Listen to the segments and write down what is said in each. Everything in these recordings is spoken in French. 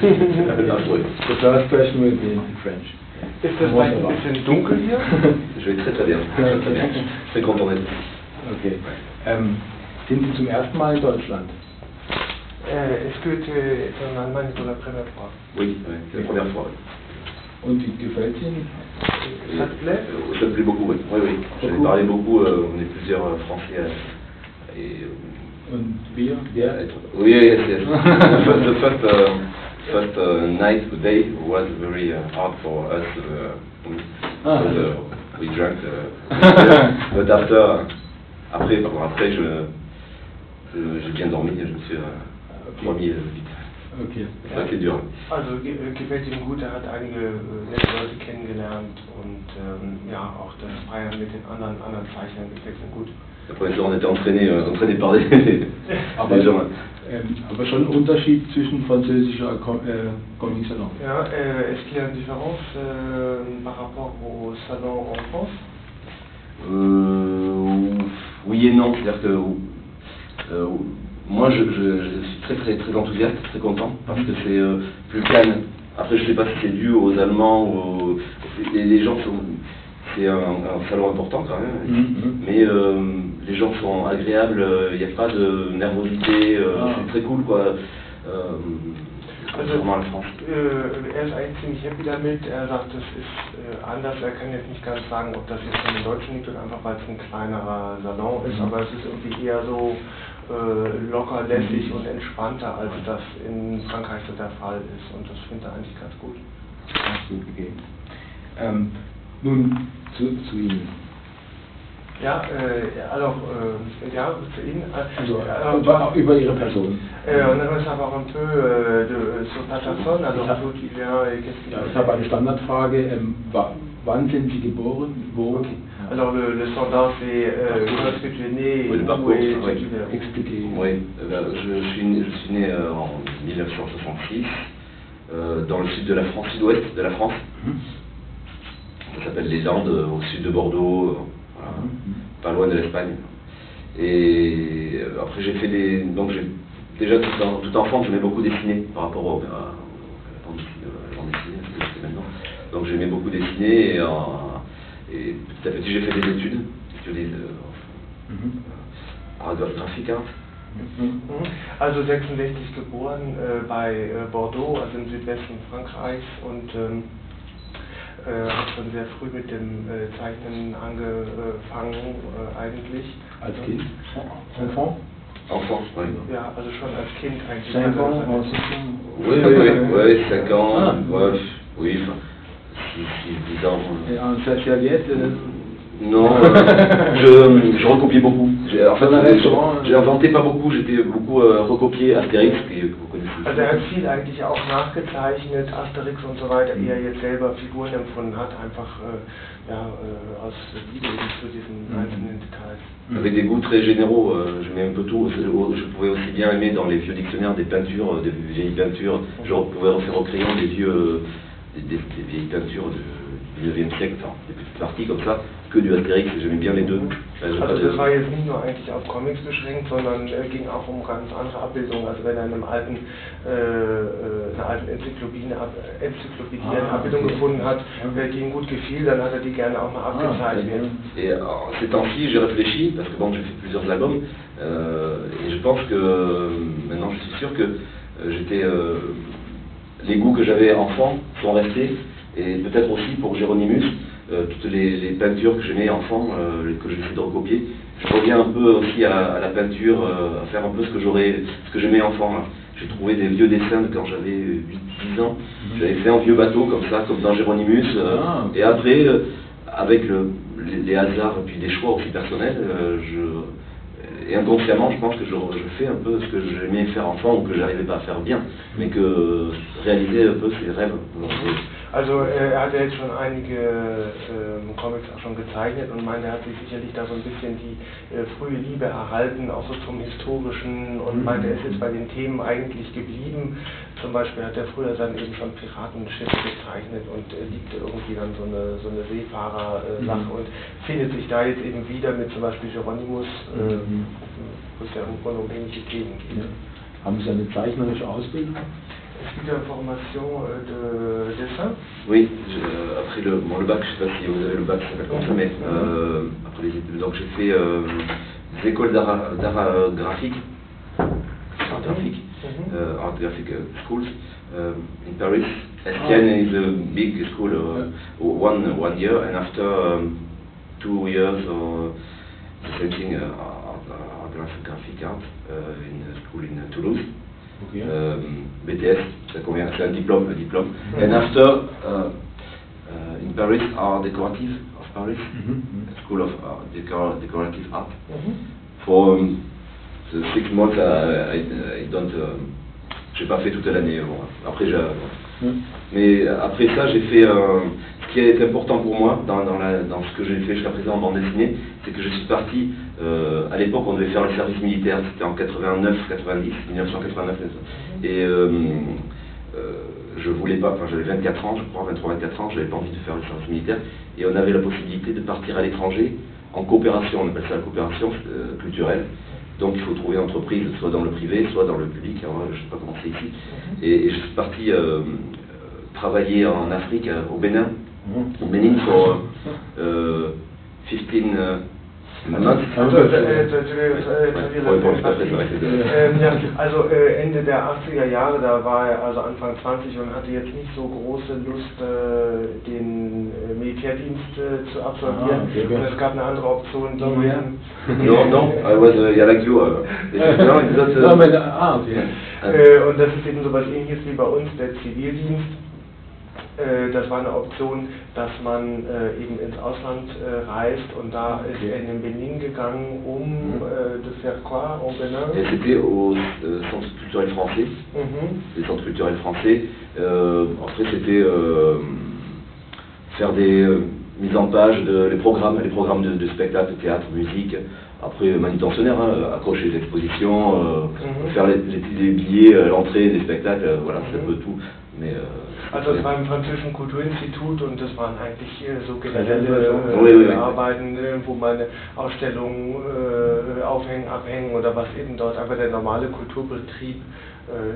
The first question will be in French. Ist das vielleicht ein bisschen dunkel hier? Je vais très bien. Très content d'être ici. Okay. Sind Sie zum ersten Mal in Deutschland? Est-ce que tu es en Allemagne pour la première fois? Oui, c'est la première fois. Und wie gefällt es Ihnen? Ça te plaît? Ça me plaît beaucoup, oui. Oui. J'avais parlé beaucoup, on est plusieurs Français et... Und wir? Oui, yes. The first night, day was very hard for us. We drank, but après j'ai bien dormi, je me suis remis vite. Okay. Ça a été dur. Also gefällt ihm gut, er hat einige nette Leute kennengelernt und ja, auch das Feiern mit den anderen Zeichnern gefällt ihm gut. Après ça, on était entraîné par des gens. Aber schon ein Unterschied zwischen französischer Comic Salon. Ja, est-ce qu'il y a une différence par rapport au salon en France? Oui et non, c'est-à-dire que moi je suis très enthousiaste, très content, parce que c'est plus calme. Après je sais pas si c'est dû aux Allemands ou les gens sont... C'est un salon important quand même, mais les gens sont agréables, il n'y a pas de nervosité, c'est très cool quoi. Also, er ist eigentlich ziemlich happy damit, er sagt, das ist anders, er kann jetzt nicht ganz sagen, ob das jetzt von den Deutschen liegt oder einfach weil es ein kleinerer Salon ist, aber es ist irgendwie eher so locker, lässig und entspannter, als das in Frankreich so der Fall ist und das findet er eigentlich ganz gut. Ganz gut gegeben. Nun zu Ihnen. Ja, alors, ja, zu Ihnen. Über Ihre Person. On aimerait savoir un peu sur ta personne, alors d'où tu viens et qu'est-ce que tu fais. Ich habe eine Standardfrage. Wann sind Sie geboren? Wo? Okay. Alors le standard c'est quand est-ce que tu es né oui, et où est-ce que tu es. Expliquez. Oui, je suis né en 1966 dans le sud de la France, sud-ouest de la France. Ça s'appelle les Landes, au sud de Bordeaux, voilà, pas loin de l'Espagne. Et après j'ai fait des... Donc j'ai déjà tout enfant j'aimais beaucoup dessiner par rapport au bande dessinée, c'est maintenant. Donc j'aimais beaucoup dessiner et petit à petit j'ai fait des études graphique art. Also 66 geboren bei Bordeaux, also im Südwesten Frankreichs und hat schon sehr früh mit dem Zeichnen angefangen eigentlich. Als Kind? Enfant? Enfant, oui. Ja, also schon als Kind eigentlich. 5 ans, 6 ans? Oui, 5 ans, ouais, oui, 6, 10 ans. Et en serviette Non, je recopiais beaucoup. En fait, j'inventais pas beaucoup, j'étais beaucoup recopié Astérix, que vous connaissez. Also er hat viel eigentlich auch nachgezeichnet, Asterix und so weiter, ehe er jetzt selber Figuren empfunden hat, einfach aus Liebe zu diesen einzelnen Details. Avec des goûts très généraux, j'aimais un peu tout. Je pouvais aussi bien aimer dans les vieux dictionnaires des peintures, des vieilles peintures. Je pouvais refaire au crayon des vieilles peintures du 19e siècle, enfin, des petites parties comme ça, que du Astérix, j'aimais bien les deux. Also das war jetzt nicht nur eigentlich auf Comics beschränkt, sondern ging auch um ganz andere Abbildungen. Also wenn er in einer alten Enzyklopädie eine Abbildung gefunden hat, die ihm gut gefiel, dann hat er die gerne auch mal abgezeichnet. Et en ces temps-ci, j'ai réfléchi, parce que bon, j'ai fait plusieurs albums, et je pense que maintenant je suis sûr que les goûts que j'avais enfant sont restés, et peut-être aussi pour Géronimus, toutes les peintures que j'aimais enfant, que j'essaie de recopier. Je reviens un peu aussi à la peinture, à faire un peu ce que j'aimais enfant. Là. J'ai trouvé des vieux dessins de quand j'avais 8-10 ans. J'avais fait un vieux bateau comme ça, comme dans Géronimus. Et après, avec les hasards et puis des choix aussi personnels, et inconsciemment, je pense que je fais un peu ce que j'aimais faire enfant ou que j'arrivais pas à faire bien, mais que réaliser un peu ses rêves. Also er hat ja jetzt schon einige Comics auch schon gezeichnet und meint, er hat sich sicherlich da so ein bisschen die frühe Liebe erhalten, auch so zum Historischen und meint, er ist jetzt bei den Themen eigentlich geblieben. Zum Beispiel hat er früher dann eben schon Piratenschiffe gezeichnet und liebte irgendwie dann so eine Seefahrer-Sache und findet sich da jetzt eben wieder mit zum Beispiel Géronimus, wo es ja im Grunde um ähnliche Themen geht. Haben Sie eine zeichnerische Ausbildung? Est-ce qu'il y a une formation de dessin? Oui, après le bac, je ne sais pas si vous avez le bac, ça s'appelle comme ça, mais après les études, donc j'ai fait des écoles d'art graphique, art graphique schools in Paris. Estienne is a big school, one year, and after 2 years the same thing, graphic art in a school in Toulouse. Okay. BTS, ça convient, c'est un diplôme. And after in Paris, Art Decorative of Paris, School of Decorative Art. For the 6 months, I don't, j'ai pas fait toute l'année. Bon. Après, mais après ça, j'ai fait. Ce qui est important pour moi dans ce que j'ai fait jusqu'à présent en bande dessinée, c'est que je suis parti. À l'époque, on devait faire le service militaire. C'était en 1989. Et je voulais pas. Enfin, j'avais 24 ans, je crois, 23-24 ans. J'avais pas envie de faire le service militaire. Et on avait la possibilité de partir à l'étranger en coopération. On appelle ça la coopération culturelle. Donc il faut trouver une entreprise, soit dans le privé, soit dans le public. Alors, je ne sais pas comment c'est ici. Et je suis parti travailler en Afrique, au Bénin, pour 15 months. Also Ende der 80er Jahre, da war er also Anfang 20 und hatte jetzt nicht so große Lust, den Militärdienst zu absolvieren. Und es gab eine andere Option. No, I was like you. Und das ist eben so was Ähnliches wie bei uns, der Zivildienst. Das war eine Option, dass man eben ins Ausland reist und da ist er in den Benin gegangen, de faire quoi au Benin? C'était au centre culturel français, les centres culturels français. Après c'était faire des mises en page, les programmes de spectacle, théâtre, musique. Après manutentionnaire, accrocher les expositions, faire les billets, l'entrée des spectacles, voilà, c'est un peu tout. Mais, also es war im französischen Kulturinstitut und das waren eigentlich so generelle Arbeiten, wo man Ausstellungen aufhängen, abhängen oder was eben dort, aber der normale Kulturbetrieb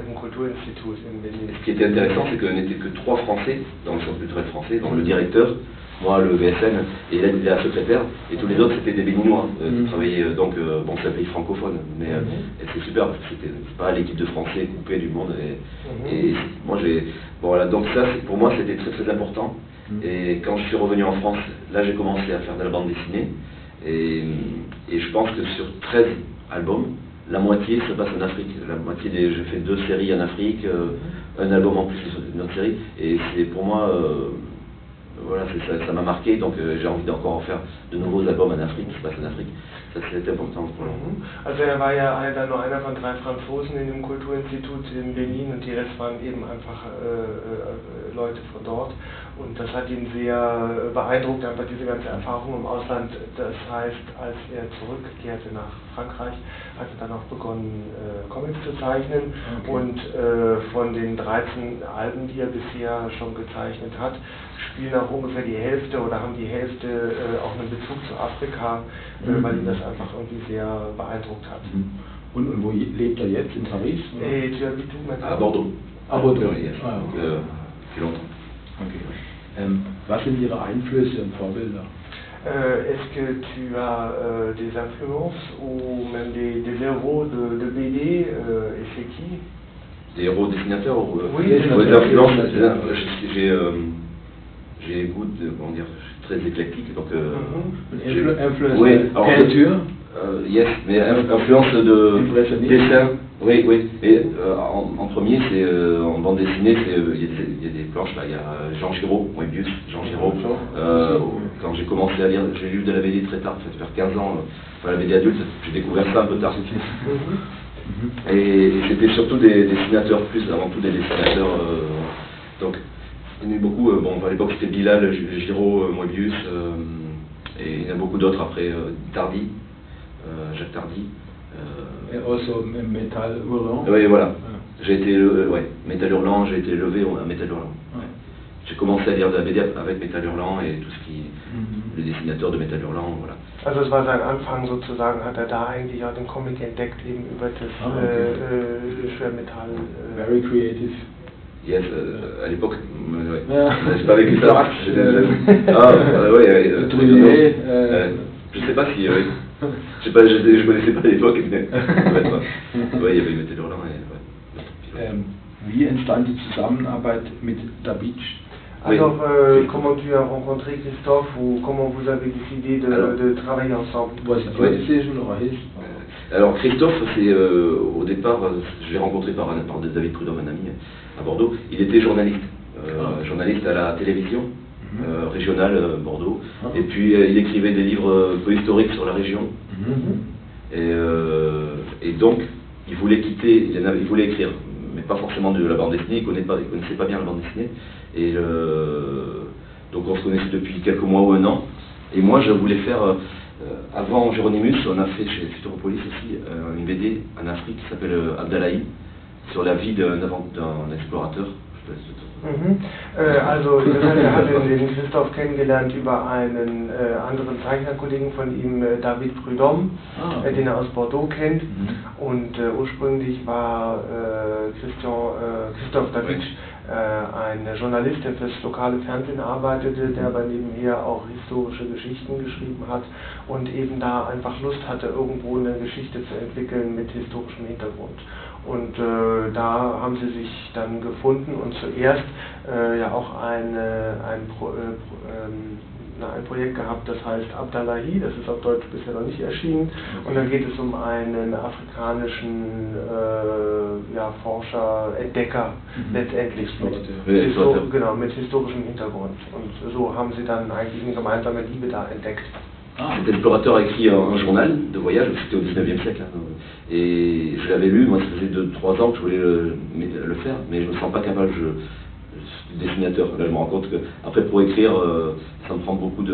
im Kulturinstitut in Berlin. Ce qui était intéressant, c'est qu'on n'était que 3 Français dans le centre culturel français, donc le directeur, moi le VSN et la secrétaire, et tous les autres c'était des Béninois qui travaillaient, donc bon c'est un pays francophone, mais c'était super parce que c'était pas l'équipe de Français coupée du monde, et moi voilà, donc ça pour moi c'était très très important, et quand je suis revenu en France, là j'ai commencé à faire de la bande dessinée, et je pense que sur 13 albums, la moitié se passe en Afrique, j'ai fait 2 séries en Afrique, un album en plus d'une autre série, et c'est pour moi voilà, ça m'a marqué, donc j'ai envie d'encore en faire de nouveaux albums en Afrique, qui se passent en Afrique. Das ist important pour moi. Also er war ja nur einer von 3 Franzosen in dem Kulturinstitut in Berlin und die Rest waren eben einfach Leute von dort. Und das hat ihn sehr beeindruckt, einfach diese ganze Erfahrung im Ausland. Das heißt, als er zurückkehrte nach Frankreich, hat er dann auch begonnen, Comics zu zeichnen. Und von den 13 Alben, die er bisher schon gezeichnet hat, spielen auch ungefähr die Hälfte oder haben die Hälfte auch einen Bezug zu Afrika, weil ihn das einfach irgendwie sehr beeindruckt hat. Und wo lebt er jetzt? In Paris? À Bordeaux. À Bordeaux, yes. Depuis longtemps. Okay. Was sind Ihre Einflüsse und Vorbilder? Est-ce que tu as des influences ou même des héros de BD et c'est qui? Des héros dessinateurs ou oui, des influences. J'ai goût de, comment dire, je suis très éclectique, donc influence peinture. Yes, mais influence de dessin. Oui. Et en premier, c'est en bande dessinée, il y a des planches là. Il y a Jean Giraud, Moebius, Jean Giraud. Quand j'ai commencé à lire, j'ai lu de la BD très tard, en fait, vers 15 ans, la BD adulte. J'ai découvert ça un peu tard. Et c'était surtout des dessinateurs, plus avant tout des dessinateurs. Donc il y en a eu beaucoup. Bon, à l'époque c'était Bilal, Giraud, Moebius, et il y en a beaucoup d'autres après. Tardy, Jacques Tardy. Et aussi Métal Hurlant. Oui, voilà. J'ai été Métal Hurlant, j'ai été élevé à Métal Hurlant. J'ai commencé à lire de la BD avec Métal Hurlant et tout ce qui les dessinateurs de Métal Hurlant, voilà. Also es war sein Anfang sozusagen, hat er da eigentlich auch den Comic entdeckt, eben über das Schwermetall. Very creative. Yes, à l'époque, j'ai pas vécu ça. Je sais pas si, je sais pas, je connaissais pas à l'époque, mais ouais, il y avait Mette Lurlin. Wie entstand die Zusammenarbeit mit David? Alors, comment tu as rencontré Christophe ou comment vous avez décidé de travailler ensemble? Alors Christophe, c'est au départ, je l'ai rencontré par David Prudhomme, un ami à Bordeaux. Il était journaliste, journaliste à la télévision régionale Bordeaux. Et puis il écrivait des livres peu historiques sur la région. Et donc il voulait il voulait écrire, mais pas forcément de la bande dessinée. Il connaissait pas bien la bande dessinée. Et donc on se connaissait depuis quelques mois ou un an. Et moi je voulais faire, avant Jéronimus, on a fait chez Futuropolis aussi une BD en Afrique qui s'appelle Abdallahi, sur la vie d'un explorateur. Also, das heißt, er hatte den Christoph kennengelernt über einen anderen Zeichnerkollegen von ihm, David Prudhomme, den er aus Bordeaux kennt. Und ursprünglich war Christoph David ein Journalist, der fürs lokale Fernsehen arbeitete, der aber nebenher auch historische Geschichten geschrieben hat und eben da einfach Lust hatte, irgendwo eine Geschichte zu entwickeln mit historischem Hintergrund. Und da haben sie sich dann gefunden und zuerst ja auch ein Projekt gehabt, das heißt Abdallahi, das ist auf Deutsch bisher noch nicht erschienen. Und dann geht es um einen afrikanischen Forscher, Entdecker letztendlich genau, mit historischem Hintergrund. Und so haben sie dann eigentlich eine gemeinsame Liebe da entdeckt. Cet explorateur a écrit un journal de voyage, c'était au 19e siècle, et je l'avais lu, moi ça faisait 2-3 ans que je voulais le faire, mais je ne me sens pas capable, je suis dessinateur. Là je me rends compte que après pour écrire, ça me prend beaucoup ça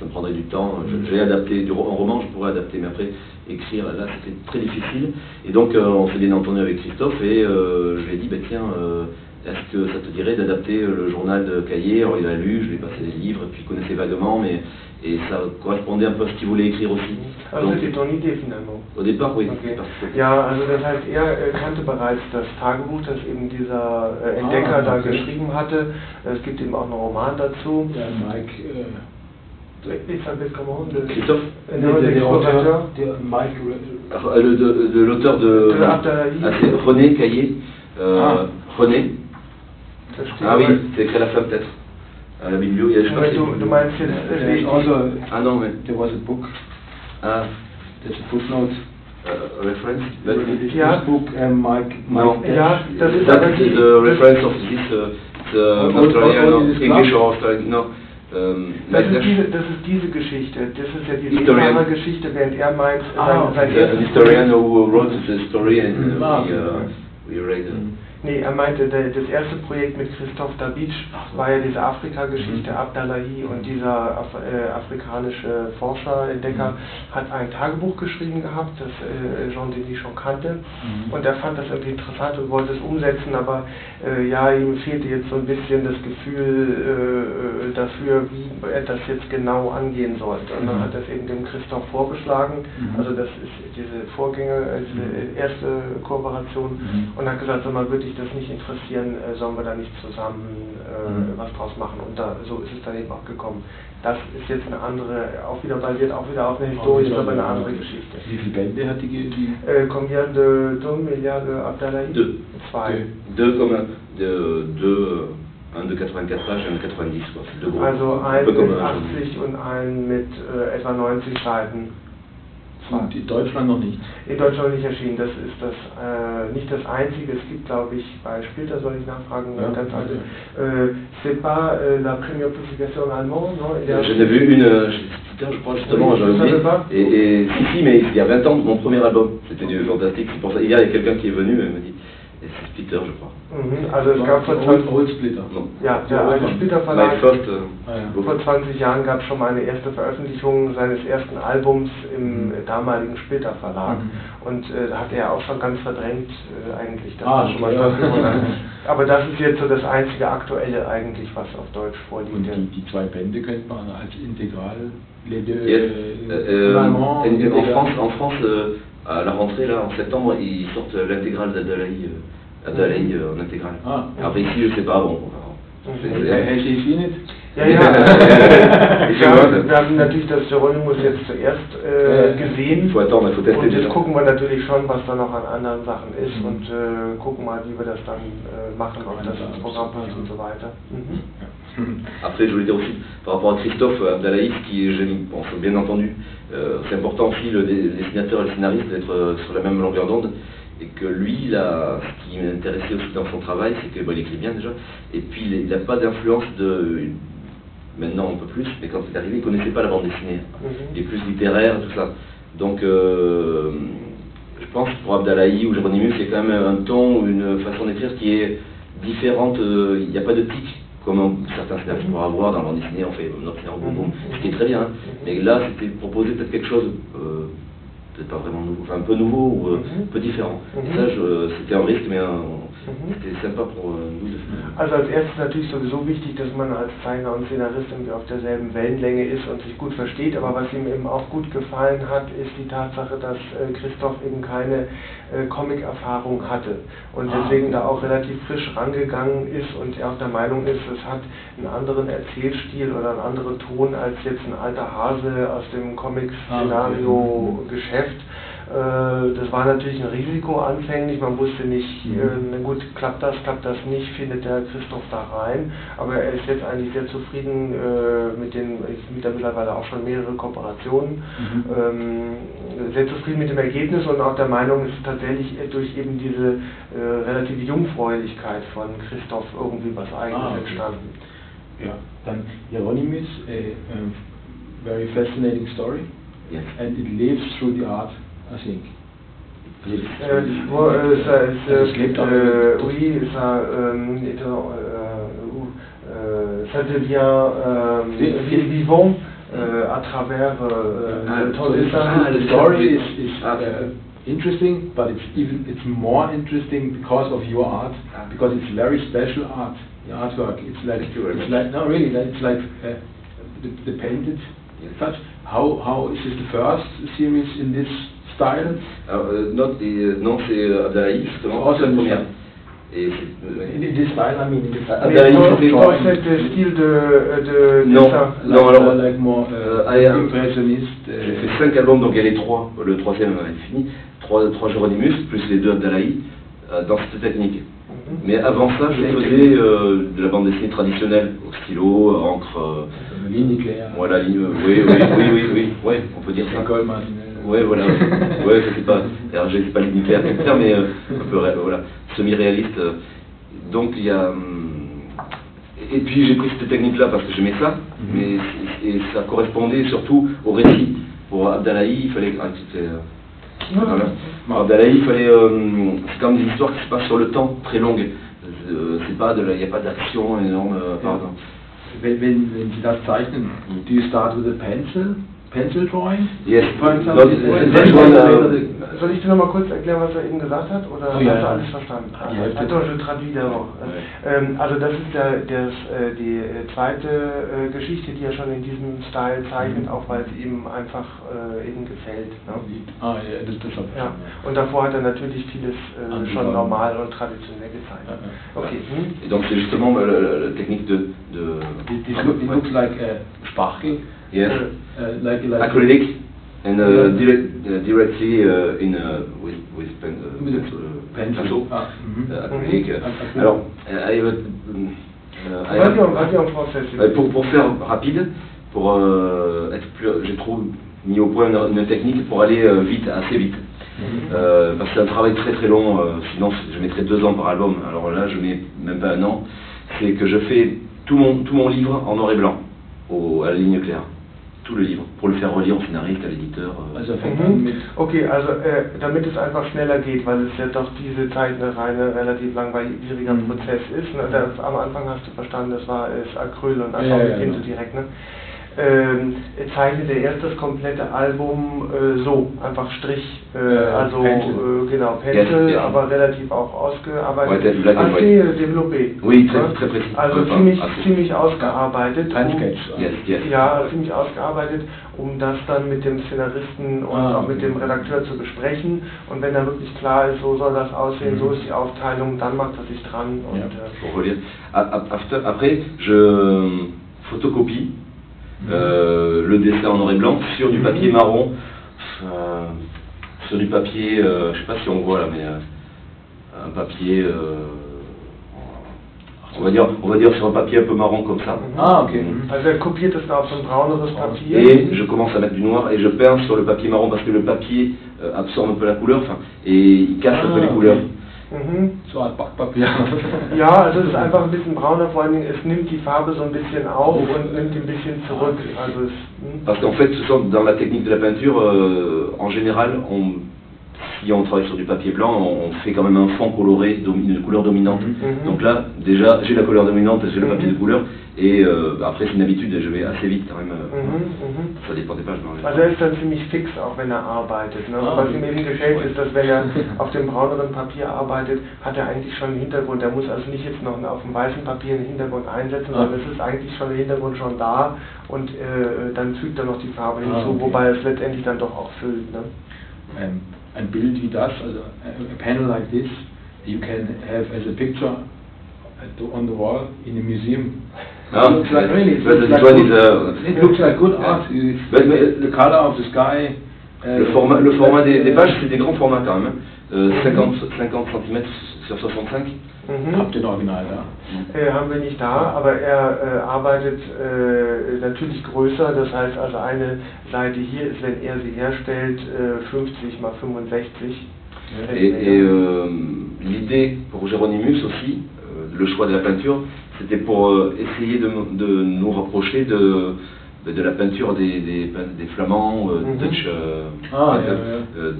me prendrait du temps. Je vais adapter, un roman je pourrais adapter, mais après écrire, là c'était très difficile. Et donc on s'est bien entendu avec Christophe et je lui ai dit, tiens, est-ce que ça te dirait d'adapter le journal de Cahiers? Alors il a lu, je lui ai passé des livres, puis il connaissait vaguement, et ça correspondait un peu à ce qu'il voulait écrire aussi. Also c'était ton idée finalement? Au départ, oui. Okay. Ja, also das heißt, er kannte bereits das Tagebuch, das eben dieser Entdecker da geschrieben hatte. Es gibt eben auch einen Roman dazu. Ja, Mike, il s'appelle comment? Christophe? L'explorateur? De l'auteur de René Cahiers. René. Ah oui, c'est écrit à la fin peut-être. À la biblio, il y a du meinst jetzt ah non, mais there was a book. There's a footnote. Reference? Ja. Book, Mike. Ja, das ist that is the reference of this English or Australian, no. Das ist diese Geschichte, das ist ja diese Geschichte, während er meint, sein the historian who wrote the story and we read Nee, er meinte, das erste Projekt mit Christophe David war ja diese Afrika-Geschichte, Abdallahi, und dieser afrikanische Forscher, Entdecker, hat ein Tagebuch geschrieben gehabt, das Jean Denis schon kannte, und er fand das irgendwie interessant und wollte es umsetzen, aber ihm fehlte jetzt so ein bisschen das Gefühl dafür, wie er das jetzt genau angehen sollte. Und dann hat er es eben dem Christoph vorgeschlagen, also das ist diese diese erste Kooperation, und hat gesagt, sag mal, würde dich das nicht interessieren, sollen wir da nicht zusammen was draus machen, und so ist es dann eben auch gekommen. Das ist jetzt eine andere, basiert auch wieder auf einer Historie, aber eine andere Geschichte. Wie viele Bände hat die? Combien de tomes il y a de Abdallahi? Zwei. Deux comme un de 84 pages et un de 90, quoi. Also ein mit 80 und ein mit etwa 90 Seiten. Und in Deutschland noch nicht? In Deutschland nicht erschienen, das ist nicht das einzige, es gibt, glaube ich, bei Splitter, soll ich nachfragen, ganz alte, c'est pas la première publication allemande, non? J'en ai vu une, je crois justement, j'en ai oublié, et si, mais il y a 20 ans, mon premier album, c'était du fantastique, c'est pour ça, hier il y a quelqu'un qui est venu et m'a dit, c'est Splitter, je crois. Also es gab vor 20 Splitter. Ja, der alte Splitter-Verlag. Vor 20 Jahren gab es schon mal eine erste Veröffentlichung seines ersten Albums im damaligen Splitter-Verlag. Und da hat er auch schon ganz verdrängt eigentlich, dass das schon mal stattgefunden hat. Aber das ist jetzt so das einzige aktuelle eigentlich, was auf Deutsch vorliegt. Und die zwei Bände könnte man als Integral, les deux, en France, à la rentrée, là, en septembre, ils sortent l'intégrale d'Abdallahi Abdalaï en intégrale. Ah. Après ici, je sais pas, bon. Hast du sie nicht? Ja, ja. Wir haben natürlich das Hieronymus jetzt zuerst gesehen. Faut attendre, il faut tester Und jetzt déjà. gucken wir natürlich schon, was da noch an anderen Sachen ist und gucken mal, wie wir das dann machen, ob das ins Programm passt und so weiter. Après, je voulais dire aussi, par rapport à Christophe Abdalaï, qui je pense bien entendu, c'est important aussi le dessinateur et le scénariste d'être sur la même longueur d'onde, et que lui, là, ce qui m'intéressait aussi dans son travail, c'est qu'il écrit bien déjà, et puis il n'a pas d'influence maintenant un peu plus, mais quand c'est arrivé, il ne connaissait pas la bande dessinée. Il est plus littéraire, tout ça. Donc, je pense que pour Abdalaï ou Jéronimus, il y a quand même un ton ou une façon d'écrire qui est différente. Il n'y a pas de tic, comme certains scénaristes pourraient avoir dans la bande dessinée, on fait notre scénario boum, ce qui est très bien. Hein. Mais là, c'était proposer peut-être quelque chose, peut-être pas vraiment nouveau, enfin un peu nouveau ou un peu différent. Et ça, c'était un risque, mais c'était sympa pour nous de faire. Also als erstes natürlich sowieso wichtig, dass man als Zeichner und Szenarist irgendwie auf derselben Wellenlänge ist und sich gut versteht, aber was ihm eben auch gut gefallen hat, ist die Tatsache, dass Christoph eben keine Comic-Erfahrung hatte und deswegen da auch relativ frisch rangegangen ist und er auch der Meinung ist, es hat einen anderen Erzählstil oder einen anderen Ton als jetzt ein alter Hase aus dem Comic-Szenario-Geschäft. Das war natürlich ein Risiko anfänglich, man wusste nicht, na gut, klappt das nicht, findet der Christoph da rein, aber er ist jetzt eigentlich sehr zufrieden mit der mittlerweile auch schon mehrere Kooperationen, sehr zufrieden mit dem Ergebnis und auch der Meinung, ist tatsächlich durch eben diese relative Jungfräulichkeit von Christoph irgendwie was Eigenes entstanden. Ja, dann Hieronymus, a very fascinating story, Yes. and it lives through the art. I think. Oui, ça devient vivant à travers the story is interesting, but it's more interesting because of your art, because it's very special art. The artwork, it's like the painted touch. How is this the first series in this style? Non, c'est Abdalaï, justement, c'est la première. Et in this style, I mean, Abdalaï, c'était dans cet style de dessin. Non, alors, like more impressionniste. J'ai fait 5 albums, donc il y a les 3, le troisième est fini, 3 Hieronymus, plus les 2 Abdalaï, dans cette technique. Mais avant ça, je faisais de la bande dessinée traditionnelle, au stylo, encre. Ligne claire. Voilà, ligne, oui, ouais, on peut dire ça. Ouais, voilà. Ouais, je sais pas. Alors, j'ai pas ligne claire, mais un peu voilà, semi-réaliste. Donc il y a. Et puis j'ai pris cette technique-là parce que j'aimais ça, mais et ça correspondait surtout au récit. Pour Abdalaï, il fallait. Voilà. Abdalaï, il fallait. C'est comme des histoires qui se passent sur le temps, très longues. C'est pas il n'y a pas d'action énorme, pardon. Wenn Sie das zeichnen, do you start with a pencil drawing? Yes. Soll ich dir noch mal kurz erklären, was er eben gesagt hat? Oder hast du alles verstanden? Attends, je traduis d'abord. Also das ist die zweite Geschichte, die er schon in diesem Style zeichnet, auch weil es ihm einfach eben gefällt. Ne? Ja. Und davor hat er natürlich vieles schon normal und traditionell gezeichnet. Okay. Et donc c'est justement la technique de It looks like a Spachtel. Yes. Like acrylic and directly with pencil. Acrylique. Alors, vas-y en français. Pour faire rapide, pour être plus, j'ai trop mis au point une technique pour aller vite, assez vite. Parce que c'est un travail très très long, sinon je mettrais 2 ans par album. Alors là, je mets même pas 1 an. C'est que je fais tout mon livre en noir et blanc, à la ligne claire. Tout le livre, pour le faire relire au scénariste, à l'éditeur. Okay, also damit es einfach schneller geht, weil es ja doch diese Zeichnerei ein relativ langwieriger Prozess ist. Ne? Am Anfang hast du verstanden, das war Acryl und einfach mit Tinte direkt. Ne? zeichnete erst das komplette Album so, einfach Strich, also Pencil. genau, Pencil, Yes. aber relativ auch ausgearbeitet. Ouais, black and Assez développé. Oui, Ja? très précis. Also ziemlich ausgearbeitet. Kein Sketch. Yes. Ja, ziemlich ausgearbeitet, um das dann mit dem Szenaristen und auch mit dem Redakteur zu besprechen. Und wenn dann wirklich klar ist, so soll das aussehen, so ist die Aufteilung, dann macht er sich dran. Und, Pour relire. Après, je photocopie le dessin en noir et blanc sur du papier marron, sur du papier, je sais pas si on voit là, mais un papier, on va dire sur un papier un peu marron comme ça. Ah, ok. Also er kopiert das da auf so ein brauneres Papier. Et je commence à mettre du noir et je peins sur le papier marron parce que le papier absorbe un peu la couleur, et il casse un peu les couleurs. So Art Backpapier. Ja, also es ist einfach ein bisschen brauner, vor allen Dingen es nimmt die Farbe so ein bisschen auf und nimmt ein bisschen zurück. Also Parce qu'en fait, dans la technique de la peinture, en général, si on travaille sur du papier blanc, on fait quand même un fond coloré, une couleur dominante. Donc là, déjà, j'ai la couleur dominante, j'ai le papier de couleur, et après c'est une habitude, je vais assez vite quand même. Ça dépend des pages. Also er ist dann ziemlich fix, auch wenn er arbeitet. Ne? Was ihm eben gefällt, ist, dass wenn er auf dem brauneren Papier arbeitet, hat er eigentlich schon einen Hintergrund. Er muss also nicht jetzt noch auf dem weißen Papier einen Hintergrund einsetzen, sondern es ist eigentlich schon der Hintergrund schon da und dann fügt er noch die Farbe hinzu, wobei es letztendlich dann doch auch füllt. Ne? Ein Bild wie das, also a panel like this, you can have as a picture on the wall in a museum. Ah, It looks like really, it looks like good art. The color of the sky. Le format des pages, c'est des grands formats quand même. 50 cm sur 65. Habt ihr ein Original da? Haben wir nicht da, aber er arbeitet natürlich größer, das heißt also eine Seite hier ist, wenn er sie herstellt, 50 x 65. Et l'idée pour Géronimus aussi, le choix de la peinture, c'était pour essayer de nous rapprocher de la peinture des Flamands, Dutch,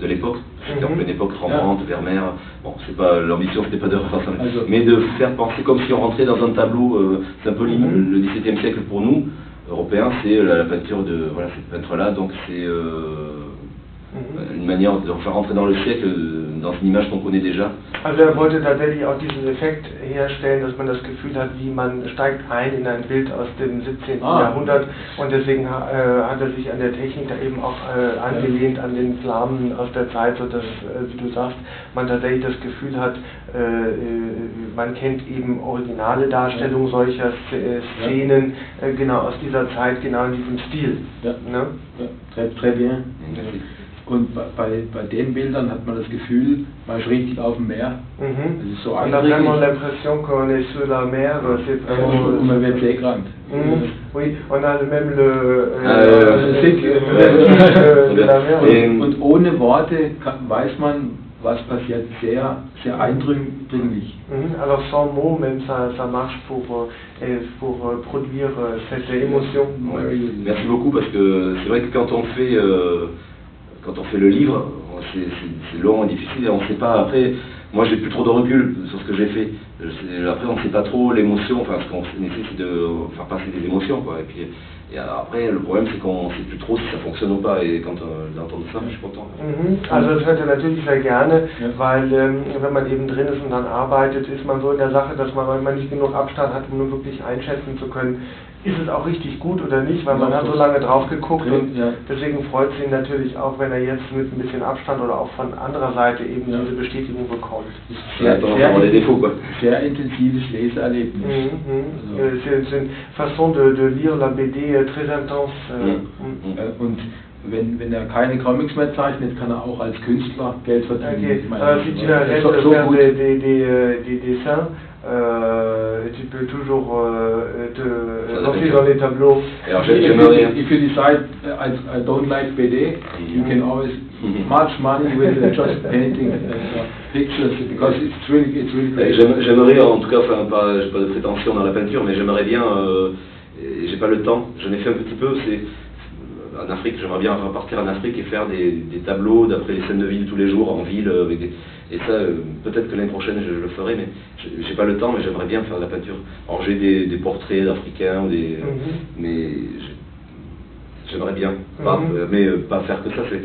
de l'époque. C'était en pleine époque, Rembrandt, Vermeer. Bon, c'est pas l'ambition, c'était pas de refaire ça, mais de faire penser comme si on rentrait dans un tableau. C'est un peu le XVIIe siècle pour nous, Européens, c'est la peinture de ces peintres-là. Donc c'est une manière de faire rentrer dans le siècle, dans une image qu'on connaît déjà. Also er wollte tatsächlich auch diesen Effekt herstellen, dass man das Gefühl hat, wie man steigt ein in ein Bild aus dem 17. Jahrhundert, und deswegen hat er sich an der Technik da eben auch angelehnt an den Flamen aus der Zeit, sodass, wie du sagst, man tatsächlich das Gefühl hat, man kennt eben originale Darstellungen solcher Szenen, genau aus dieser Zeit, genau in diesem Stil. Ne? Très bien. Und bei den Bildern hat man das Gefühl, man ist richtig auf dem Meer. Das ist so On a vraiment l'impression qu'on est sur la mer. Und man wird seekrank. Oui, on a même le de la mer. Und ohne Worte weiß man, was passiert, sehr, sehr eindringlich. Alors sans mots, même ça marche pour produire cette émotion. Merci beaucoup, parce que c'est vrai que quand on fait le livre, c'est long et difficile et on ne sait pas. Après, moi j'ai plus trop de recul sur ce que j'ai fait. Après, on ne sait pas trop l'émotion, enfin ce qu'on essaie c'est de faire passer des émotions, quoi. Et après, le problème c'est qu'on ne sait plus trop si ça fonctionne ou pas, et quand j'ai entendu ça, je suis content. Also das hört er natürlich sehr gerne, weil wenn man eben drin ist und dann arbeitet, ist man so in der Sache, dass man manchmal nicht genug Abstand hat, um nur wirklich einschätzen zu können, ist es auch richtig gut oder nicht, weil man hat so lange drauf geguckt, und deswegen freut es ihn natürlich auch, wenn er jetzt mit ein bisschen Abstand oder auch von anderer Seite eben diese Bestätigung bekommt. Sehr intensives Leseerlebnis. C'est une façon de lire la BD très intense. Und wenn er keine Comics mehr zeichnet, kann er auch als Künstler Geld verdienen. Si tu arrêtes de faire des dessins, tu peux toujours te lancer dans les tableaux. If you decide I don't like BD, you can always much money with just painting pictures, because it's really great. J'aimerais, en tout cas, j'ai pas de prétention dans la peinture, mais j'aimerais bien, j'ai pas le temps, j'en ai fait un petit peu, en Afrique, j'aimerais bien repartir en Afrique et faire des tableaux d'après les scènes de vie de tous les jours en ville, et ça, peut-être que l'année prochaine je le ferai, mais j'ai pas le temps, mais j'aimerais bien faire de la peinture. Alors j'ai des portraits d'Africains, mais j'aimerais bien, mais pas faire que ça, c'est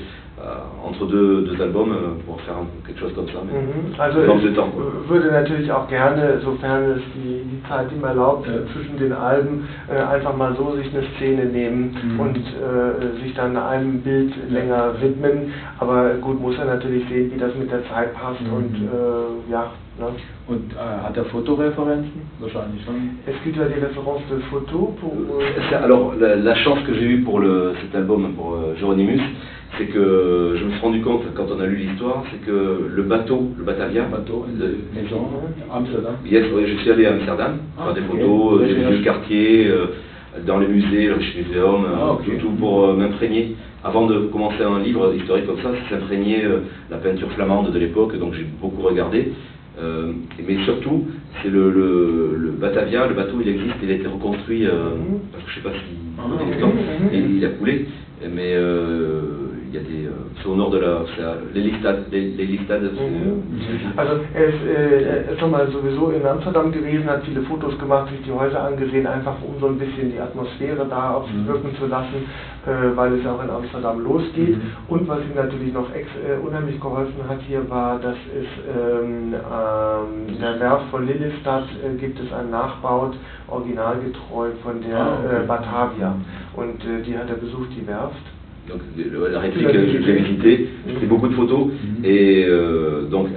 entre deux albums pour faire quelque chose comme ça, mais Also manque de ich temps. Quoi. würde natürlich auch gerne, sofern es die Zeit ihm erlaubt, zwischen den Alben einfach mal so sich eine Szene nehmen und sich dann einem Bild länger widmen, aber gut, muss er natürlich sehen, wie das mit der Zeit passt und ja. Ne? Und hat er Fotoreferenzen? Wahrscheinlich schon. Est-ce qu'il a des références de photos pour... Alors, la chance que j'ai eue pour cet album, pour Geronimus, c'est que je me suis rendu compte, quand on a lu l'histoire, c'est que le bateau, le Batavia, maison, Amsterdam. Yes, ouais, je suis allé à Amsterdam, faire des photos, des vieux quartiers, dans les musées, le Rijksmuseum, tout pour m'imprégner. Avant de commencer un livre historique comme ça, c'est s'imprégner la peinture flamande de l'époque, donc j'ai beaucoup regardé. Mais surtout, c'est le Batavia, le bateau, il existe, il a été reconstruit, parce que je ne sais pas s'il existe, et il a coulé, mais il y a des, c'est au nord de l'Elistad. Also er ist schon mal sowieso in Amsterdam gewesen, hat viele Fotos gemacht, sich die Häuser angesehen, einfach um so ein bisschen die Atmosphäre da auf sich wirken zu lassen, weil es ja auch in Amsterdam losgeht. Und was ihm natürlich noch unheimlich geholfen hat hier war, dass es in der Werft von Lelystad gibt es einen Nachbaut, originalgetreu von der Batavia. Und die hat er besucht, die Werft. Donc la réplique, je l'ai visité, j'ai fait beaucoup de photos, et donc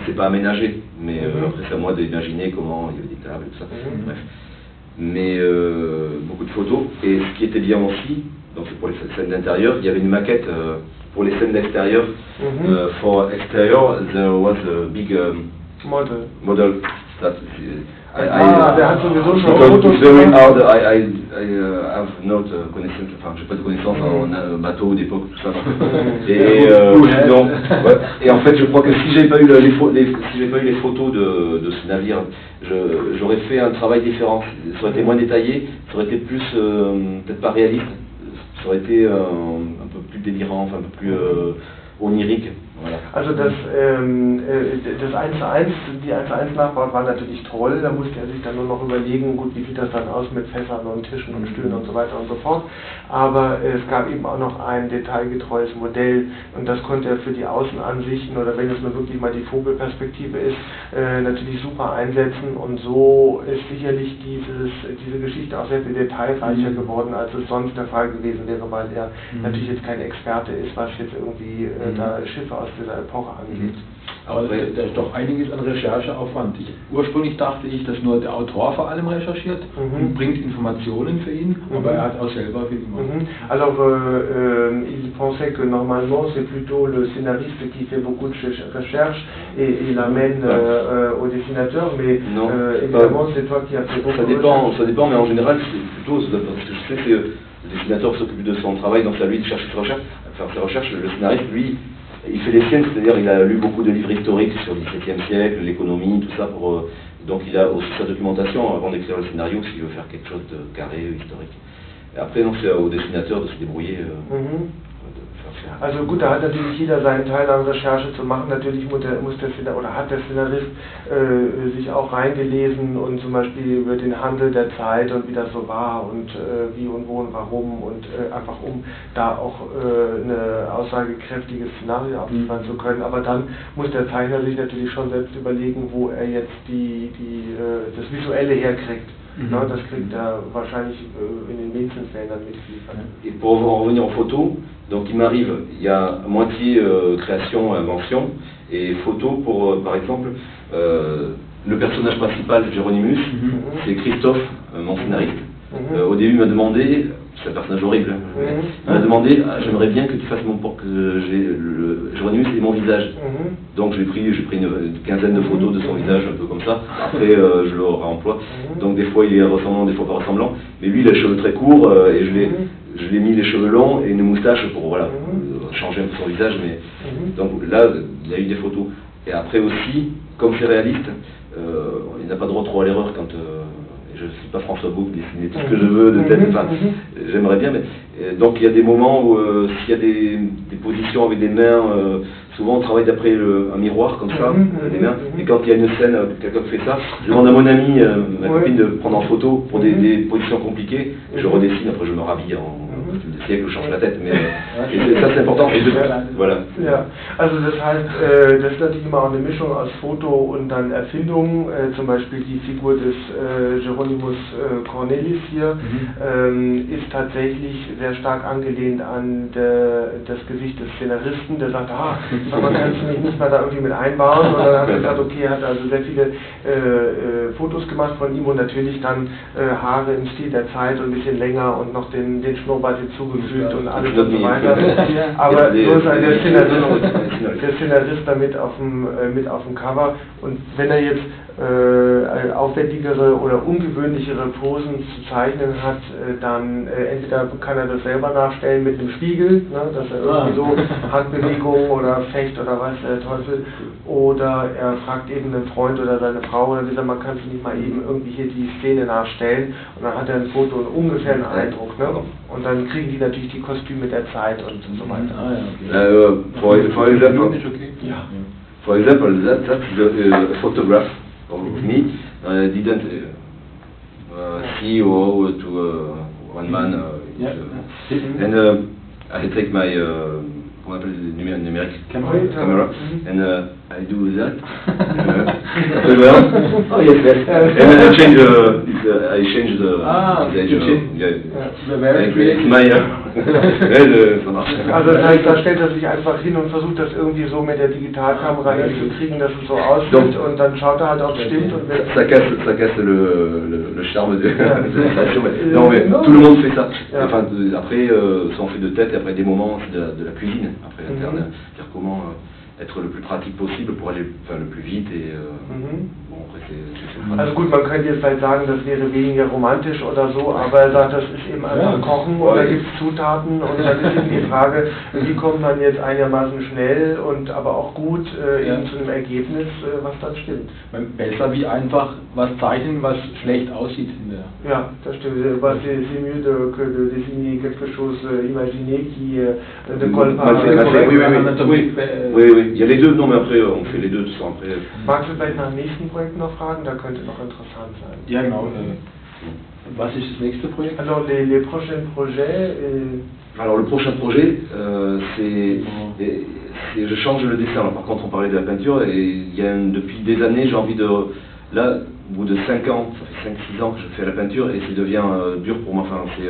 c'est pas aménagé, mais après c'est à moi d'imaginer comment il y avait des tables et tout ça, bref. Mais beaucoup de photos, et ce qui était bien aussi, donc c'est pour les scènes d'intérieur, il y avait une maquette pour les scènes d'extérieur. For exterior, there was a big model that der hat sowieso schon Fotos very hard, I have not connaissance, enfin j'ai pas de connaissance en bateau d'époque, tout ça. Et en fait je crois que si j'avais pas eu les photos de ce navire, j'aurais fait un travail différent. Ça aurait été moins détaillé, ça aurait été plus, peut-être pas réaliste, ça aurait été un peu plus délirant, enfin un peu plus onirique. Voilà. Also das 1:1, die 1:1 Nachbaut war natürlich toll, da musste er sich dann nur noch überlegen, gut, wie sieht das dann aus mit Fässern und Tischen und Stühlen und so weiter und so fort, aber es gab eben auch noch ein detailgetreues Modell und das konnte er für die Außenansichten oder wenn es nur wirklich mal die Vogelperspektive ist, natürlich super einsetzen und so ist sicherlich diese Geschichte auch sehr viel detailreicher geworden, als es sonst der Fall gewesen wäre, weil er natürlich jetzt kein Experte ist, was jetzt irgendwie da Schiffe aus dieser Epoche angeht. Aber da ist doch einiges an Rechercheaufwand. Ursprünglich dachte ich, dass nur der Autor vor allem recherchiert und bringt Informationen für ihn, aber er hat auch selber viel gemacht. Alors, il pensait que normalement c'est plutôt le scénariste qui fait beaucoup de recherches et il amène au dessinateur, mais évidemment c'est toi qui as fait beaucoup de recherches. Ça dépend, mais en général c'est plutôt, ce que je sais, c'est le dessinateur s'occupe de son travail, donc c'est à lui de chercher ses recherches, le scénariste, lui, il fait les siennes, c'est-à-dire il a lu beaucoup de livres historiques sur le XVIIe siècle, l'économie, tout ça, donc il a aussi sa documentation avant d'écrire le scénario s'il veut faire quelque chose de carré, historique. Et après, donc c'est au dessinateur de se débrouiller. Also gut, da hat natürlich jeder seinen Teil an Recherche zu machen. Natürlich hat der Szenarist sich auch reingelesen und zum Beispiel über den Handel der Zeit und wie das so war und wie und wo und warum und einfach um da auch eine aussagekräftiges Szenario abliefern zu können. Aber dann muss der Zeichner sich natürlich schon selbst überlegen, wo er jetzt das Visuelle herkriegt. Non, das kriegt er wahrscheinlich in den wenigsten Fällen dann mitgeliefert. Et pour en revenir aux photos, donc il m'arrive, il y a moitié création, invention, et photo pour, par exemple, le personnage principal, Geronimus, c'est Christophe, mon scénariste. Au début, il m'a demandé, c'est un personnage horrible, il m'a demandé, j'aimerais bien que tu fasses que j'ai Geronimus et mon visage. Donc j'ai pris une quinzaine de photos de son visage, un peu comme ça. Après, je le réemploie. Donc des fois, il est ressemblant, des fois pas ressemblant. Mais lui, il a les cheveux très courts et je l'ai mis les cheveux longs et une moustache pour voilà, changer un peu son visage. Mais donc là, il y a eu des photos. Et après aussi, comme c'est réaliste, il n'a pas droit trop à l'erreur quand je ne suis pas François Bouc, dessiner tout ce que je veux de tête, enfin, j'aimerais bien, mais donc il y a des moments où s'il y a des positions avec des mains, souvent on travaille d'après un miroir comme ça, des mains, et quand il y a une scène, quelqu'un fait ça, je demande à mon ami, ma copine de prendre en photo pour des positions compliquées, je redessine, après je me rhabille en des siècles change la tête, mais et ça c'est important. Et voilà. Ja, also das heißt, das ist natürlich immer auch eine Mischung aus Foto und dann Erfindung, zum Beispiel die Figur des Hieronymus Cornelis hier ist tatsächlich sehr stark angelehnt an das Gesicht des Szenaristen, der sagt, man kann es nicht mal da irgendwie mit einbauen, und dann hat er gesagt, okay, er hat also sehr viele Fotos gemacht von ihm und natürlich dann Haare im Stil der Zeit und ein bisschen länger und noch den Schnurrbart hinzugefügt und alles und so weiter. Aber so ist halt der Szenarist damit auf dem Cover, und wenn er jetzt aufwendigere oder ungewöhnlichere Posen zu zeichnen hat, dann entweder kann er das selber nachstellen mit einem Spiegel, ne, dass er irgendwie so Handbewegungen oder Fecht oder was der Teufel, oder er fragt eben einen Freund oder seine Frau, oder dieser, man kann es nicht mal eben irgendwie hier die Szene nachstellen, und dann hat er ein Foto und ungefähr einen Eindruck, ne? Und dann kriegen die natürlich die Kostüme der Zeit und so weiter. For example, that's the photograph of me. Didn't see how to one man. And I take my qu'on appelle numérique camera, and I do that. Oh yes, yes. And then I change the very creative. Also das heißt, da stellt er sich einfach hin und versucht das irgendwie so mit der Digitalkamera hinzukriegen, dass es so aussieht, und dann schaut er halt, ob es stimmt. Und ça casse le charme de la création. Non mais tout le monde fait ça. Enfin, après, ça en fait de tête, et après des moments de la cuisine, après interne, dire comment être le plus pratique possible pour aller le plus vite, et bon, après c'est also gut, man könnte jetzt halt sagen, das wäre weniger romantisch oder so, aber er sagt, das ist eben einfach Kochen, und da gibt es Zutaten, und dann ist eben die Frage, wie kommt man jetzt einigermaßen schnell und aber auch gut eben zu einem Ergebnis, was dann stimmt. Besser wie einfach was zeichnen, was schlecht aussieht in der... Ja, das stimmt. C'est mieux que de dessiner quelque chose imaginé qui ne colle pas. Oui, il y a les deux, non mais après on fait les deux, tout ça après. Magst du vielleicht nach dem nächsten Projekt noch fragen? Da könnte noch interessant sein. Ja, genau. Was ist das nächste Projekt? Alors les prochains projets. Alors le prochain projet, je change le dessin. Alors, par contre, on parlait de la peinture, et il y a depuis des années, j'ai envie de... Là, au bout de 5 ans, ça fait 5-6 ans que je fais la peinture, et ça devient dur pour moi. Enfin, c'est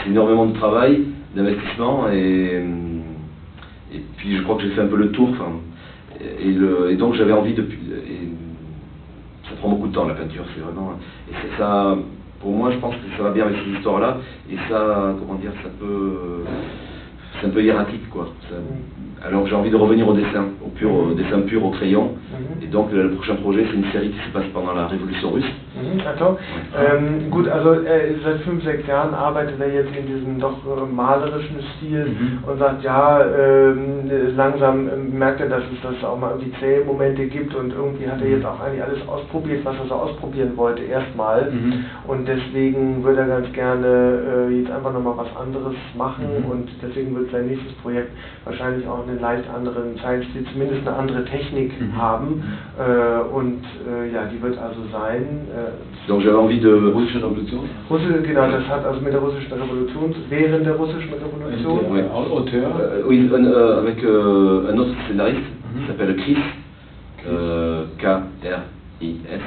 énormément de travail, d'investissement, et puis je crois que j'ai fait un peu le tour. Enfin, et donc j'avais envie depuis... Ça prend beaucoup de temps, la peinture, c'est vraiment... Et ça, pour moi, je pense que ça va bien avec ces histoires-là, et ça, comment dire, ça peut... C'est un peu hiératique, quoi. Alors j'ai envie de revenir au dessin, au dessin pur, au crayon. Et donc le prochain projet, c'est une série qui se passe pendant la Révolution russe. D'accord. Gut, also seit 5-6 Jahren arbeitet er jetzt in diesem doch malerischen Stil und sagt, ja, langsam merkt er, dass es auch mal irgendwie zähe Momente gibt, und irgendwie hat er jetzt auch eigentlich alles ausprobiert, was er so ausprobieren wollte, erstmal. Und deswegen würde er ganz gerne jetzt einfach nochmal was anderes machen, und deswegen wird sein nächstes Projekt wahrscheinlich auch einen leicht anderen Zeichenstil, zumindest eine andere Technik haben, und ja, die wird also sein. Donc j'avais envie de... Russische Revolution? Genau, das hat also mit der russischen Revolution, während der russischen Revolution. Auteur? Oui, avec un autre scénariste qui s'appelle Chris, K-R-I-S,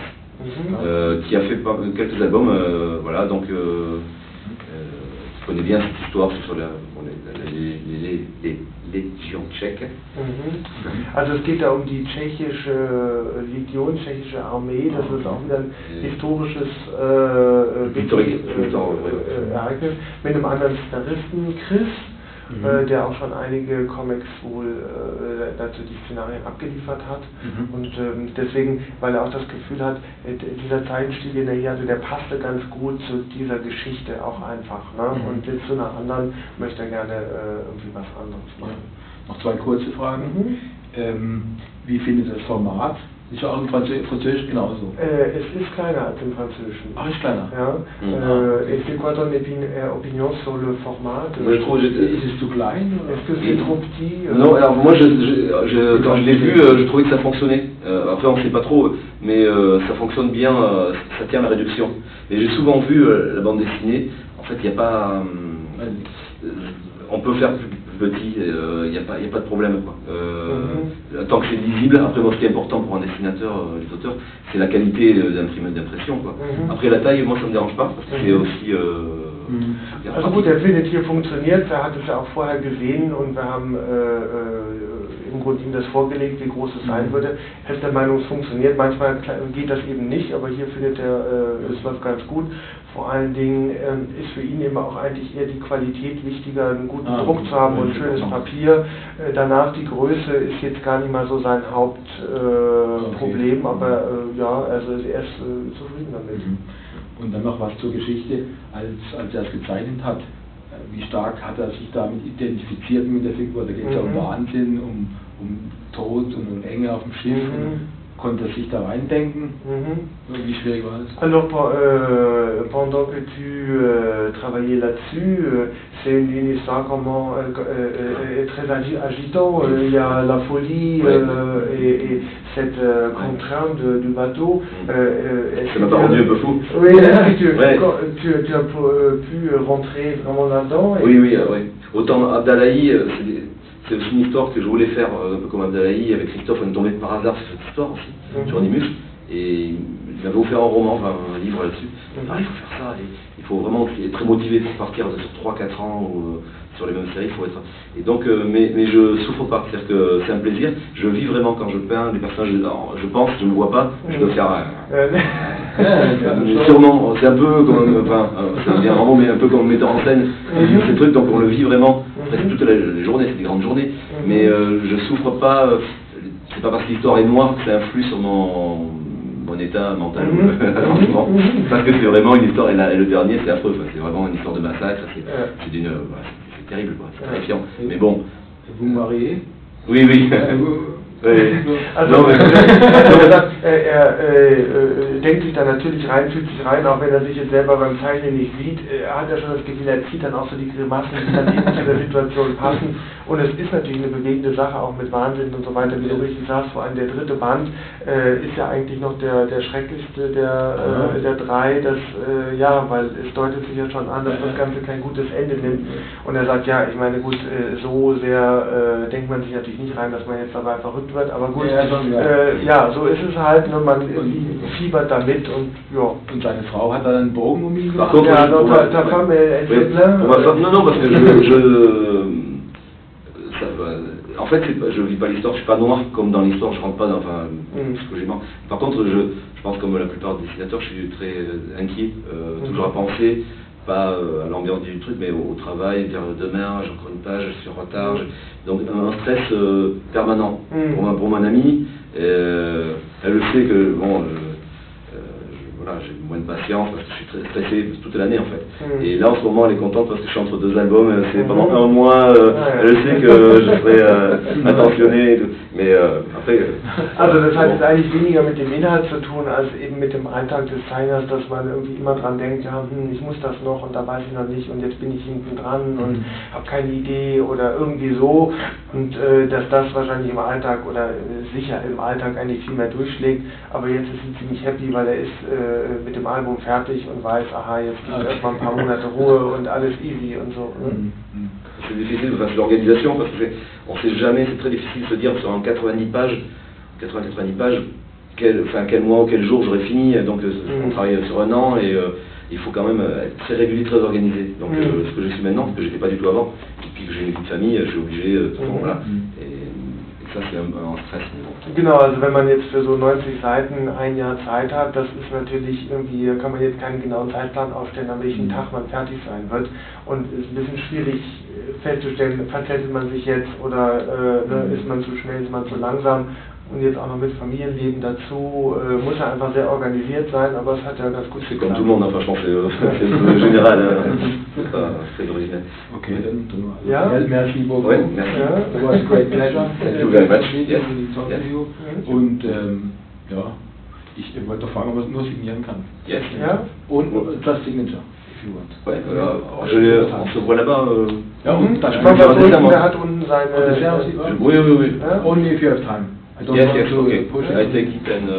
qui a fait quelques albums, voilà, donc qui connaît bien cette histoire sur les légions tchèques. Also es geht da um die tschechische Legion, tschechische Armee, das ist auch wieder ein historisches Ereignis mit einem anderen Szenaristen, Chris, der auch schon einige Comics wohl dazu die Szenarien abgeliefert hat, und deswegen, weil er auch das Gefühl hat, dieser Zeichenstil, den er hier hatte, der passte ganz gut zu dieser Geschichte auch einfach, ne? Und jetzt zu einer anderen möchte er gerne irgendwie was anderes machen. Noch 2 kurze Fragen. Wie findet das Format? Ist ja auch im Französisch genauso. Es ist kleiner als im Französischen. Ach, ist kleiner? Ja. Et c'est quoi ton opinion sur le format? Moi, je trouve Ist es zu klein? Est-ce que c'est trop petit? Non, alors moi, quand je l'ai vu, je trouvais que ça fonctionnait. Après, on ne sait pas trop, mais ça fonctionne bien, ça tient la réduction. Et j'ai souvent vu la bande dessinée, en fait, il n'y a pas... on peut faire plus petit, il n'y a pas de problème, quoi. Tant que c'est lisible. Après, moi, ce qui est important pour un dessinateur, les auteurs, c'est la qualité d'impression, quoi. Après, la taille, moi, ça me dérange pas, parce que c'est aussi... Also gut, der findet hier funktioniert, er hat es ja auch vorher gesehen und wir haben im Grunde ihm das vorgelegt, wie groß es sein würde. Er ist der Meinung, es funktioniert, manchmal geht das eben nicht, aber hier findet er, es läuft ganz gut. Vor allen Dingen ist für ihn immer auch eigentlich eher die Qualität wichtiger, einen guten Druck zu haben und ein schönes Papier. Danach die Größe ist jetzt gar nicht mal so sein Hauptproblem, aber ja, also er ist zufrieden damit. Und dann noch was zur Geschichte, als er es gezeichnet hat. Wie stark hat er sich damit identifiziert mit der Figur? Da geht es ja um Wahnsinn, um Tod und um Enge auf dem Schiff. Konnte er sich da reindenken? Wie schwierig war das? Alors, pendant que tu travaillais là-dessus, c'est une histoire comment très agitant. Il y a la folie et cette contrainte du bateau. Ça m'a pas rendu un peu fou. Oui, est-ce que tu as pu rentrer vraiment là-dedans? Oui, oui. Autant Abdallahi, c'est aussi une histoire que je voulais faire, un peu comme Abdallahi, avec Christophe, on est tombé par hasard sur cette histoire aussi, sur Nimus, et il m'avait offert un roman, enfin, un livre là-dessus. Il faut faire ça, il faut vraiment être très motivé pour partir sur 3-4 ans ou sur les mêmes séries, il faut être... Et donc, mais je souffre pas, c'est-à-dire que c'est un plaisir, je vis vraiment quand je peins des personnages, alors, je pense, je ne vois pas, je dois faire... sûrement, c'est un peu comme, enfin, ça devient vraiment mais un peu comme metteur en scène, ces trucs, donc on le vit vraiment, presque toutes les journées, c'est des grandes journées, mais je souffre pas, c'est pas parce que l'histoire est noire que ça influe sur mon état mental, parce que c'est vraiment une histoire, et le dernier c'est affreux, c'est vraiment une histoire de massacre, c'est terrible, c'est terrifiant, mais bon. Vous me mariez? Oui, oui. Also, denkt sich da natürlich rein, fühlt sich rein, auch wenn er sich jetzt selber beim Zeichnen nicht sieht, hat er schon das Gefühl, er zieht dann auch so die Grimassen, die dann eben zu der Situation passen. Und es ist natürlich eine bewegende Sache, auch mit Wahnsinn und so weiter, wie du richtig sagst, vor allem der dritte Band ist ja eigentlich noch der schrecklichste der drei, ja, weil es deutet sich ja schon an, dass das Ganze kein gutes Ende nimmt. Und er sagt, ja, ich meine, gut, so sehr denkt man sich natürlich nicht rein, dass man jetzt dabei verrückt wird, aber gut, ja, so ist es halt, ne, man fiebert damit und ja. Und seine Frau hat dann einen Bogen um ihn gemacht? Ja, ta femme, elle fait plein. Non, parce que en fait, je vis pas l'histoire, je suis pas noir comme dans l'histoire, je rentre pas dans, enfin, psychologiquement. Par contre, je pense comme la plupart des dessinateurs, je suis très inquiet, toujours à penser, pas à l'ambiance du truc, mais au travail, dire demain, j'ai encore une page, je suis en retard, donc un stress permanent. Pour mon amie, elle le sait que, bon, voilà, j'ai moins de patience parce que je suis très stressé toute l'année en fait. Et là en ce moment elle est contente parce que je suis entre 2 albums, c'est pendant un mois, elle sait que je serai attentionné et tout. Mais après... Also das hat eigentlich weniger mit dem Inhalt zu tun, als eben mit dem Alltag des Zeichners, dass man irgendwie immer dran denkt, ja, ich muss das noch und da weiß ich noch nicht und jetzt bin ich hinten dran und habe keine Idee oder irgendwie so. Und dass das wahrscheinlich im Alltag oder sicher im Alltag eigentlich viel mehr durchschlägt, aber jetzt ist sie ziemlich happy, weil er ist mit dem Album fertig und weiß, aha, jetzt gibt es erstmal ein paar Monate Ruhe und alles easy und so. C'est difficile, enfin, c'est l'organisation, parce qu'on ne sait jamais, c'est très difficile de se dire sur 90 pages, quel mois ou quel jour j'aurai fini, donc on travaille sur un an et il faut quand même être très régulier, très organisé. Donc ce que je suis maintenant, ce que je n'étais pas du tout avant, et puis que j'ai une vie de famille, je suis obligé, voilà. Ça, c'est un Stress. Genau, also wenn man jetzt für so 90 Seiten ein Jahr Zeit hat, das ist natürlich irgendwie, kann man jetzt keinen genauen Zeitplan aufstellen, an welchem Tag man fertig sein wird. Und es ist ein bisschen schwierig festzustellen, verzettelt man sich jetzt oder ist man zu schnell, ist man zu langsam. Und jetzt auch noch mit Familienleben dazu, muss er einfach sehr organisiert sein, aber es hat ja ganz gut geklappt. Comme tout le monde, enfin, je pense que c'est général, c'est original. Okay, dann ja? Merci beaucoup. Ouais, merci. It was a great pleasure. Thank you very much. Yes. Und ja, ich wollte doch fragen, ob man es nur signieren kann. Yes. Ja? Und just signature, if you want. Ouais, on se voit là-bas. Ja, und ich glaube, der hat unten seine... Oui. Only if you have time. Yes, okay. I take it and...